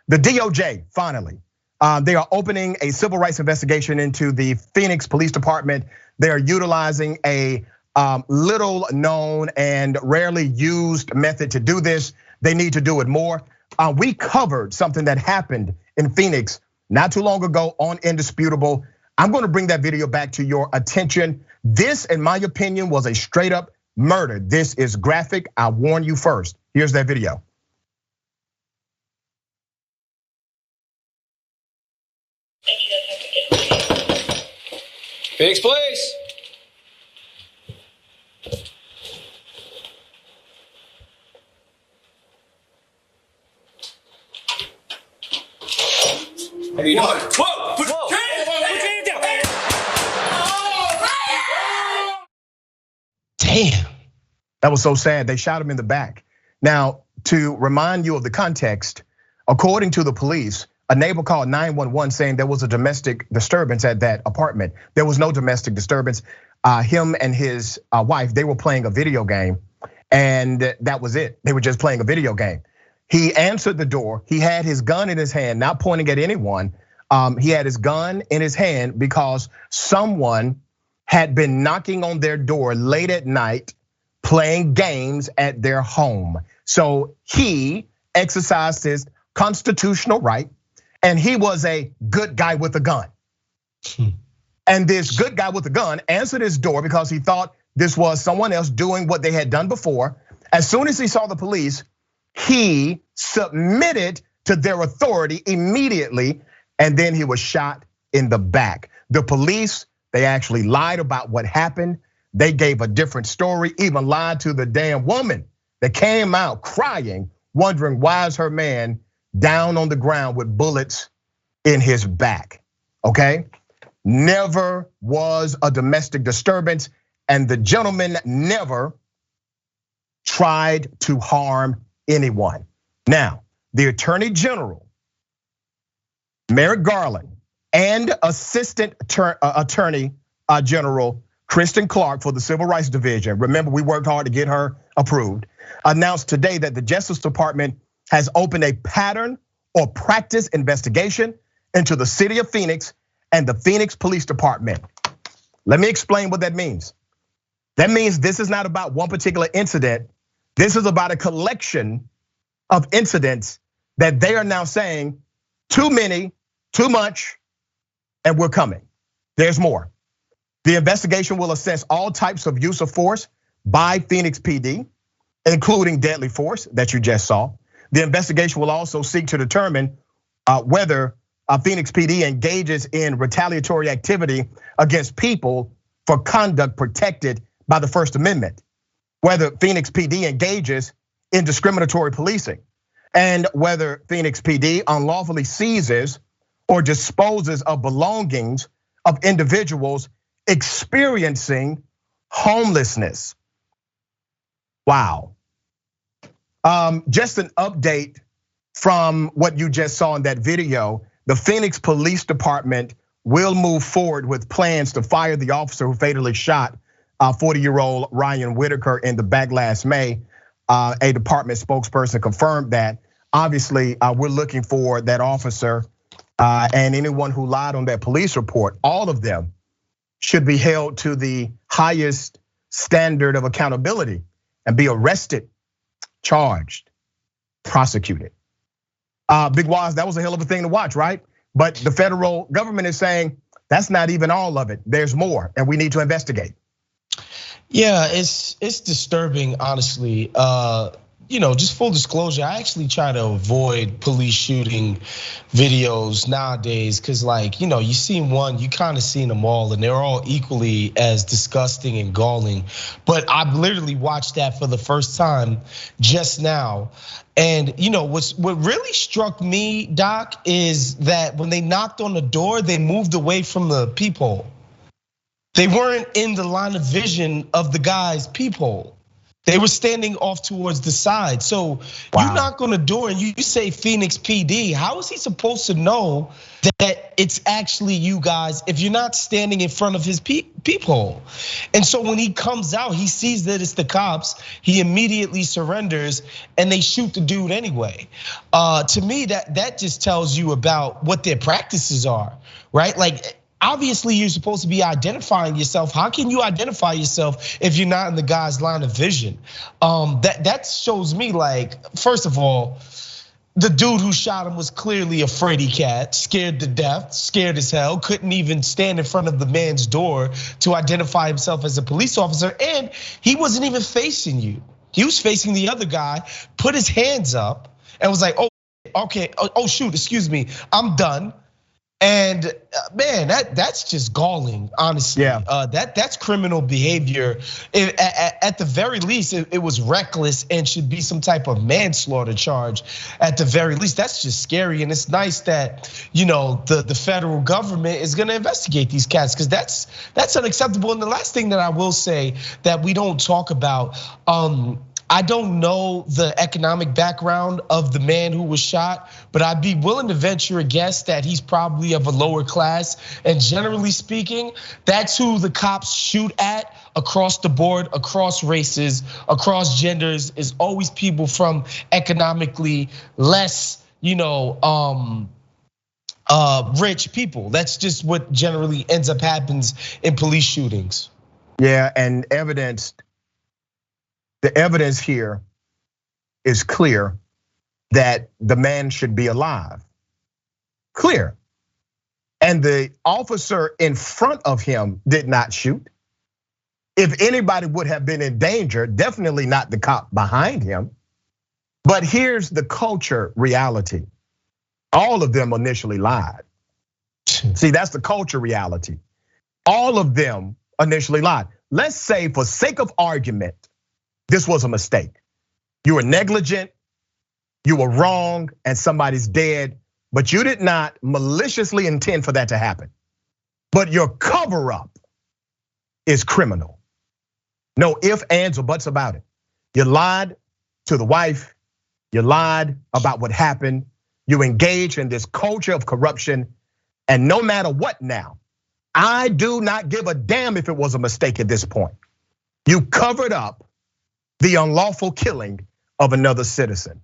The DOJ, finally, they are opening a civil rights investigation into the Phoenix Police Department. They are utilizing a little known and rarely used method to do this. They need to do it more. We covered something that happened in Phoenix not too long ago on Indisputable. I'm gonna bring that video back to your attention. This, in my opinion, was a straight up murder. This is graphic, I warn you first. Here's that video. Phoenix Police. What are you doing? Whoa! Put your hand down! Damn. That was so sad. They shot him in the back. Now, to remind you of the context, according to the police, a neighbor called 911 saying there was a domestic disturbance at that apartment. There was no domestic disturbance. Him and his wife, they were playing a video game, and that was it. They were just playing a video game. He answered the door. He had his gun in his hand, not pointing at anyone. He had his gun in his hand because someone had been knocking on their door late at night, playing games at their home. So he exercised his constitutional right, and he was a good guy with a gun. And this good guy with a gun answered his door because he thought this was someone else doing what they had done before. As soon as he saw the police, he submitted to their authority immediately, and then he was shot in the back. The police, they actually lied about what happened. They gave a different story, even lied to the damn woman that came out crying, wondering why is her man down on the ground with bullets in his back, okay? Never was a domestic disturbance, and the gentleman never tried to harm anyone. Now, the Attorney General, Merrick Garland, and Assistant Attorney General Kristen Clark for the Civil Rights Division, remember we worked hard to get her approved, announced today that the Justice Department has opened a pattern or practice investigation into the city of Phoenix and the Phoenix Police Department. Let me explain what that means. That means this is not about one particular incident. This is about a collection of incidents that they are now saying too many, too much, and we're coming. There's more. The investigation will assess all types of use of force by Phoenix PD, including deadly force that you just saw. The investigation will also seek to determine whether Phoenix PD engages in retaliatory activity against people for conduct protected by the First Amendment, whether Phoenix PD engages in discriminatory policing, and whether Phoenix PD unlawfully seizes or disposes of belongings of individuals experiencing homelessness. Wow. Just an update from what you just saw in that video. The Phoenix Police Department will move forward with plans to fire the officer who fatally shot 40-year-old Ryan Whitaker in the back last May. A department spokesperson confirmed that. Obviously, we're looking for that officer and anyone who lied on that police report. All of them should be held to the highest standard of accountability and be arrested, charged, prosecuted. Big Waz, that was a hell of a thing to watch, right? But the federal government is saying that's not even all of it. There's more, and we need to investigate. Yeah, it's disturbing, honestly. Just full disclosure, I actually try to avoid police shooting videos nowadays because, you seen one, you kind of seen them all, and they're all equally as disgusting and galling. But I've literally watched that for the first time just now. And what really struck me, Doc, is that when they knocked on the door, they moved away from the peephole. They weren't in the line of vision of the guy's peephole. They were standing off towards the side. So you knock on the door and you say Phoenix PD. How is he supposed to know that it's actually you guys if you're not standing in front of his peephole? And so when he comes out, he sees that it's the cops. He immediately surrenders and they shoot the dude anyway. To me, that just tells you about what their practices are, right? Like, obviously, you're supposed to be identifying yourself. How can you identify yourself if you're not in the guy's line of vision? That shows me, like, first of all, the dude who shot him was clearly a fraidy cat, scared to death, scared as hell, couldn't even stand in front of the man's door to identify himself as a police officer, and he wasn't even facing you. He was facing the other guy, put his hands up, and was like, oh, okay, oh shoot, excuse me, I'm done. And man, that's just galling, honestly. Yeah. That's criminal behavior. At the very least, it was reckless and should be some type of manslaughter charge. At the very least, that's just scary. And it's nice that the federal government is going to investigate these cats, because that's unacceptable. And the last thing that I will say that we don't talk about. I don't know the economic background of the man who was shot, but I'd be willing to venture a guess that he's probably of a lower class. And generally speaking, that's who the cops shoot at across the board, across races, across genders, is always people from economically less, rich people. That's just what generally ends up happens in police shootings. Yeah, and the evidence here is clear that the man should be alive. Clear. And the officer in front of him did not shoot. If anybody would have been in danger, definitely not the cop behind him. But here's the culture reality. All of them initially lied. See, that's the culture reality. All of them initially lied. Let's say, for sake of argument, this was a mistake. You were negligent, you were wrong, and somebody's dead, but you did not maliciously intend for that to happen. But your cover up is criminal. No ifs, ands, or buts about it. You lied to the wife, you lied about what happened, you engaged in this culture of corruption, and no matter what now, I do not give a damn if it was a mistake at this point. You covered up the unlawful killing of another citizen.